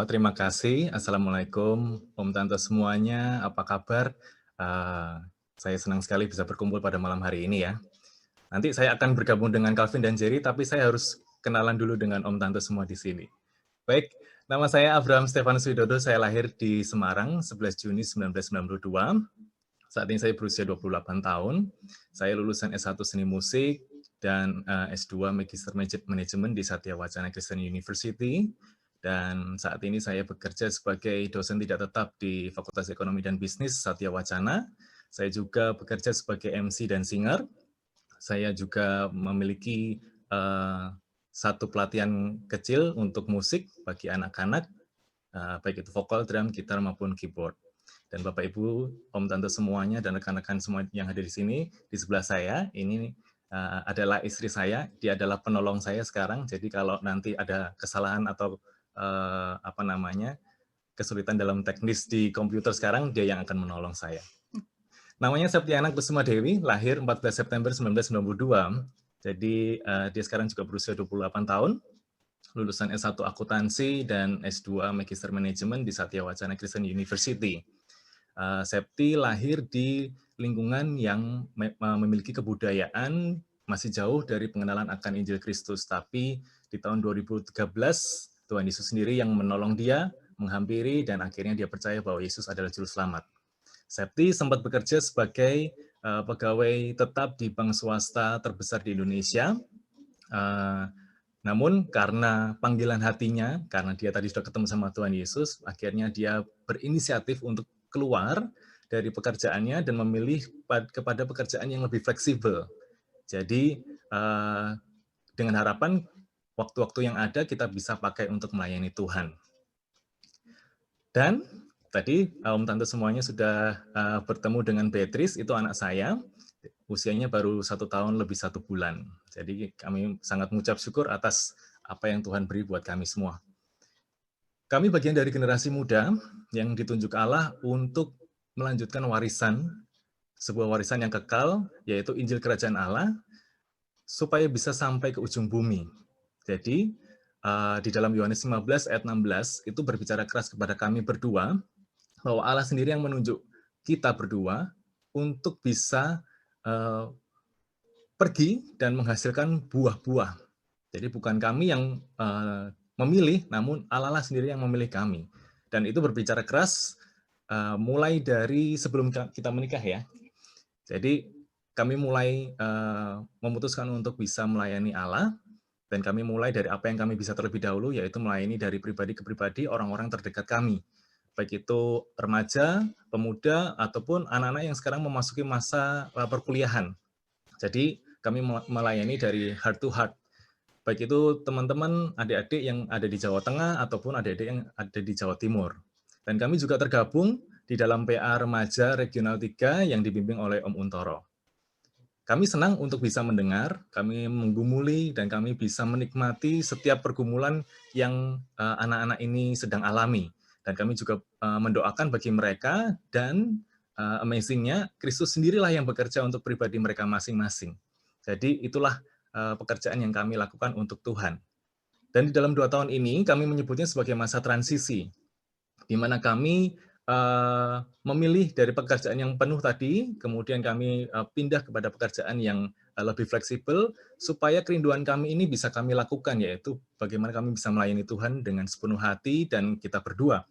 Halo, terima kasih. Assalamualaikum, Om Tante semuanya, apa kabar? Eee, saya senang sekali bisa berkumpul pada malam hari ini ya. Nanti saya akan bergabung dengan Calvin dan Jerry, tapi saya harus kenalan dulu dengan Om Tante semua di sini. Baik, nama saya Abraham Stefanus Widodo, saya lahir di Semarang 11 Juni 1992. Saat ini saya berusia 28 tahun. Saya lulusan S1 Seni Musik dan S2 Magister Manajemen di Satya Wacana Kristen University. Dan saat ini saya bekerja sebagai dosen tidak tetap di Fakultas Ekonomi dan Bisnis Satya Wacana. Saya juga bekerja sebagai MC dan singer. Saya juga memiliki satu pelatihan kecil untuk musik bagi anak-anak, baik itu vokal, drum, gitar, maupun keyboard. Dan Bapak Ibu, Om Tante semuanya, dan rekan-rekan semua yang ada di sini, di sebelah saya, ini adalah istri saya, dia adalah penolong saya sekarang, jadi kalau nanti ada kesalahan atau kesulitan dalam teknis di komputer sekarang, dia yang akan menolong saya. Namanya Septiana Kusuma Dewi, lahir 14 September 1992, jadi dia sekarang juga berusia 28 tahun, lulusan S1 Akuntansi dan S2 Magister Manajemen di Satya Wacana Kristen University. Septi lahir di lingkungan yang memiliki kebudayaan masih jauh dari pengenalan akan Injil Kristus, tapi di tahun 2013 Tuhan Yesus sendiri yang menolong dia, menghampiri, dan akhirnya dia percaya bahwa Yesus adalah juru selamat. Septi sempat bekerja sebagai pegawai tetap di bank swasta terbesar di Indonesia. Namun karena panggilan hatinya, karena dia tadi sudah ketemu sama Tuhan Yesus, akhirnya dia berinisiatif untuk keluar dari pekerjaannya dan memilih kepada pekerjaan yang lebih fleksibel. Jadi dengan harapan waktu-waktu yang ada kita bisa pakai untuk melayani Tuhan. Dan tadi Om Tante semuanya sudah bertemu dengan Beatrice, itu anak saya, usianya baru 1 tahun lebih 1 bulan. Jadi kami sangat mengucap syukur atas apa yang Tuhan beri buat kami semua. Kami bagian dari generasi muda yang ditunjuk Allah untuk melanjutkan warisan, sebuah warisan yang kekal, yaitu Injil Kerajaan Allah, supaya bisa sampai ke ujung bumi. Jadi, di dalam Yohanes 15 ayat 16, itu berbicara keras kepada kami berdua, bahwa Allah sendiri yang menunjuk kita berdua untuk bisa pergi dan menghasilkan buah-buah. Jadi bukan kami yang memilih, namun Allah sendiri yang memilih kami. Dan itu berbicara keras mulai dari sebelum kita menikah ya. Jadi kami mulai memutuskan untuk bisa melayani Allah, dan kami mulai dari apa yang kami bisa terlebih dahulu, yaitu melayani dari pribadi ke pribadi orang-orang terdekat kami. Baik itu remaja, pemuda, ataupun anak-anak yang sekarang memasuki masa perkuliahan. Jadi kami melayani dari heart to heart. Baik itu teman-teman, adik-adik yang ada di Jawa Tengah ataupun adik-adik yang ada di Jawa Timur. Dan kami juga tergabung di dalam PA Remaja Regional 3 yang dibimbing oleh Om Untoro. Kami senang untuk bisa mendengar, kami menggumuli, dan kami bisa menikmati setiap pergumulan yang anak-anak ini sedang alami. Dan kami juga mendoakan bagi mereka, dan amazing-nya, Kristus sendirilah yang bekerja untuk pribadi mereka masing-masing. Jadi itulah pekerjaan yang kami lakukan untuk Tuhan. Dan di dalam 2 tahun ini, kami menyebutnya sebagai masa transisi, di mana kami memilih dari pekerjaan yang penuh tadi, kemudian kami pindah kepada pekerjaan yang lebih fleksibel, supaya kerinduan kami ini bisa kami lakukan, yaitu bagaimana kami bisa melayani Tuhan dengan sepenuh hati dan kita berdua.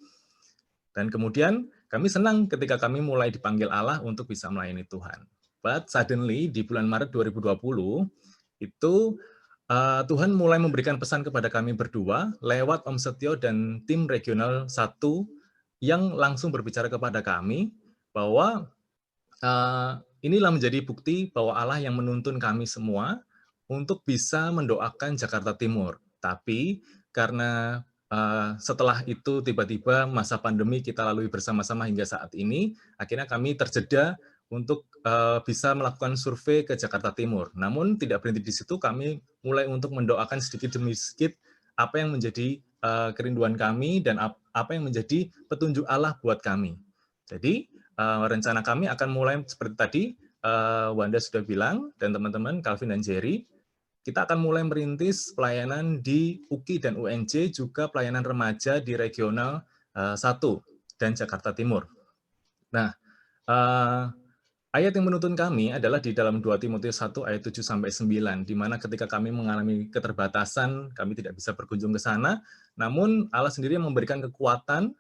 Dan kemudian kami senang ketika kami mulai dipanggil Allah untuk bisa melayani Tuhan. But suddenly di bulan Maret 2020, itu Tuhan mulai memberikan pesan kepada kami berdua lewat Om Setio dan tim regional 1 yang langsung berbicara kepada kami bahwa inilah menjadi bukti bahwa Allah yang menuntun kami semua untuk bisa mendoakan Jakarta Timur. Tapi karena setelah itu tiba-tiba masa pandemi kita lalui bersama-sama hingga saat ini, akhirnya kami terjeda untuk bisa melakukan survei ke Jakarta Timur. Namun tidak berhenti di situ, kami mulai untuk mendoakan sedikit demi sedikit apa yang menjadi kerinduan kami dan apa yang menjadi petunjuk Allah buat kami. Jadi rencana kami akan mulai seperti tadi Wanda sudah bilang, dan teman-teman Calvin dan Jerry, kita akan mulai merintis pelayanan di UKI dan UNJ, juga pelayanan remaja di regional 1 dan Jakarta Timur. Nah, ayat yang menuntun kami adalah di dalam 2 Timotius 1 ayat 7-9, di mana ketika kami mengalami keterbatasan, kami tidak bisa berkunjung ke sana, namun Allah sendiri yang memberikan kekuatan,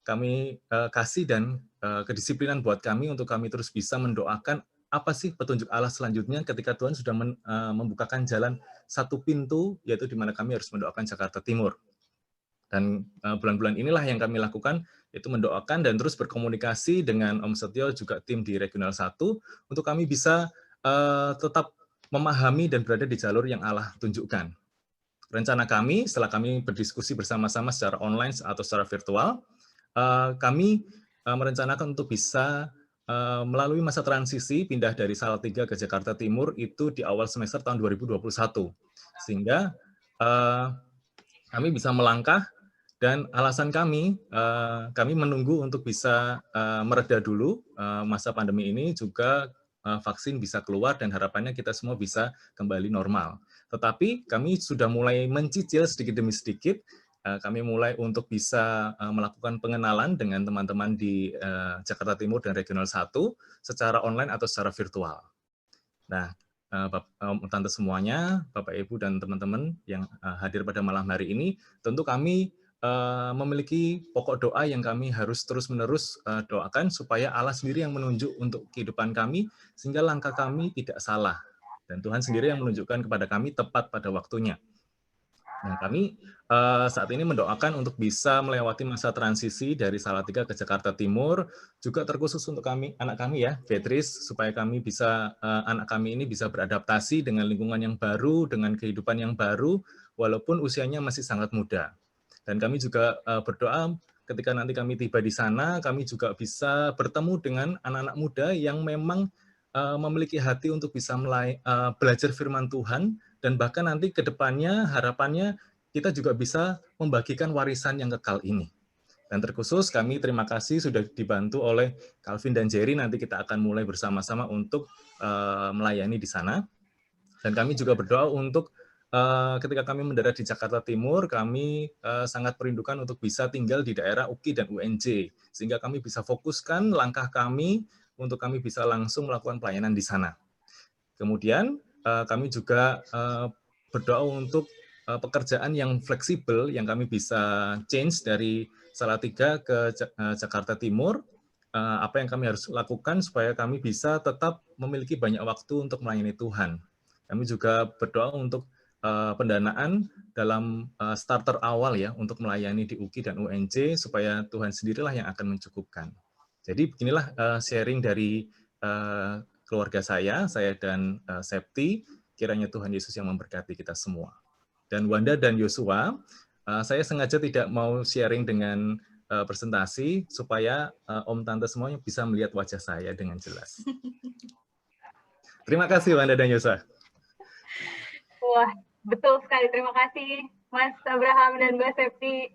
kami kasih dan kedisiplinan buat kami untuk kami terus bisa mendoakan apa sih petunjuk Allah selanjutnya ketika Tuhan sudah membukakan jalan satu pintu, yaitu di mana kami harus mendoakan Jakarta Timur. Dan bulan-bulan inilah yang kami lakukan, yaitu mendoakan dan terus berkomunikasi dengan Om Setio, juga tim di Regional 1, untuk kami bisa tetap memahami dan berada di jalur yang Allah tunjukkan. Rencana kami, setelah kami berdiskusi bersama-sama secara online atau secara virtual, kami merencanakan untuk bisa melalui masa transisi pindah dari Salatiga ke Jakarta Timur itu di awal semester tahun 2021. Sehingga kami bisa melangkah, dan alasan kami menunggu untuk bisa mereda dulu masa pandemi ini, juga vaksin bisa keluar dan harapannya kita semua bisa kembali normal. Tetapi kami sudah mulai mencicil sedikit demi sedikit, kami mulai untuk bisa melakukan pengenalan dengan teman-teman di Jakarta Timur dan Regional 1 secara online atau secara virtual. Nah, Tante semuanya, Bapak Ibu dan teman-teman yang hadir pada malam hari ini, tentu kami memiliki pokok doa yang kami harus terus-menerus doakan supaya Allah sendiri yang menunjuk untuk kehidupan kami, sehingga langkah kami tidak salah. Dan Tuhan sendiri yang menunjukkan kepada kami tepat pada waktunya. Nah, kami saat ini mendoakan untuk bisa melewati masa transisi dari Salatiga ke Jakarta Timur, juga terkhusus untuk kami, anak kami ya, Beatrice, supaya kami bisa, anak kami ini bisa beradaptasi dengan lingkungan yang baru, dengan kehidupan yang baru, walaupun usianya masih sangat muda. Dan kami juga berdoa ketika nanti kami tiba di sana, kami juga bisa bertemu dengan anak-anak muda yang memang memiliki hati untuk bisa belajar firman Tuhan, dan bahkan nanti ke depannya harapannya kita juga bisa membagikan warisan yang kekal ini. Dan terkhusus kami terima kasih sudah dibantu oleh Calvin dan Jerry, nanti kita akan mulai bersama-sama untuk melayani di sana. Dan kami juga berdoa untuk ketika kami mendarat di Jakarta Timur, kami sangat merindukan untuk bisa tinggal di daerah UKI dan UNJ, sehingga kami bisa fokuskan langkah kami untuk kami bisa langsung melakukan pelayanan di sana. Kemudian kami juga berdoa untuk pekerjaan yang fleksibel, yang kami bisa change dari Salatiga ke Jakarta Timur, apa yang kami harus lakukan supaya kami bisa tetap memiliki banyak waktu untuk melayani Tuhan. Kami juga berdoa untuk pendanaan dalam starter awal ya, untuk melayani di UKI dan UNJ, supaya Tuhan sendirilah yang akan mencukupkan. Jadi beginilah sharing dari keluarga saya dan Septi, kiranya Tuhan Yesus yang memberkati kita semua. Dan Wanda dan Yosua, saya sengaja tidak mau sharing dengan presentasi, supaya Om Tante semuanya bisa melihat wajah saya dengan jelas. Terima kasih Wanda dan Yosua. Wah, betul sekali. Terima kasih Mas Abraham dan Mbak Septi.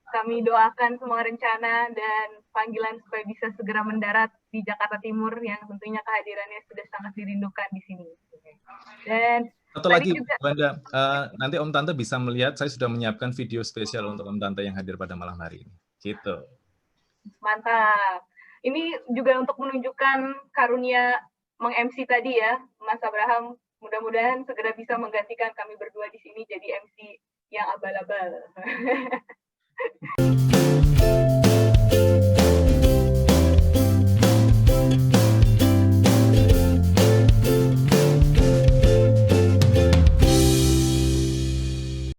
Kami doakan semua rencana dan panggilan supaya bisa segera mendarat di Jakarta Timur, yang tentunya kehadirannya sudah sangat dirindukan di sini. Dan satu lagi, juga, Wanda, nanti Om Tante bisa melihat, saya sudah menyiapkan video spesial untuk Om Tante yang hadir pada malam hari ini. Gitu. Mantap. Ini juga untuk menunjukkan karunia meng-MC tadi ya, Mas Abraham. Mudah-mudahan segera bisa menggantikan kami berdua di sini jadi MC yang abal-abal.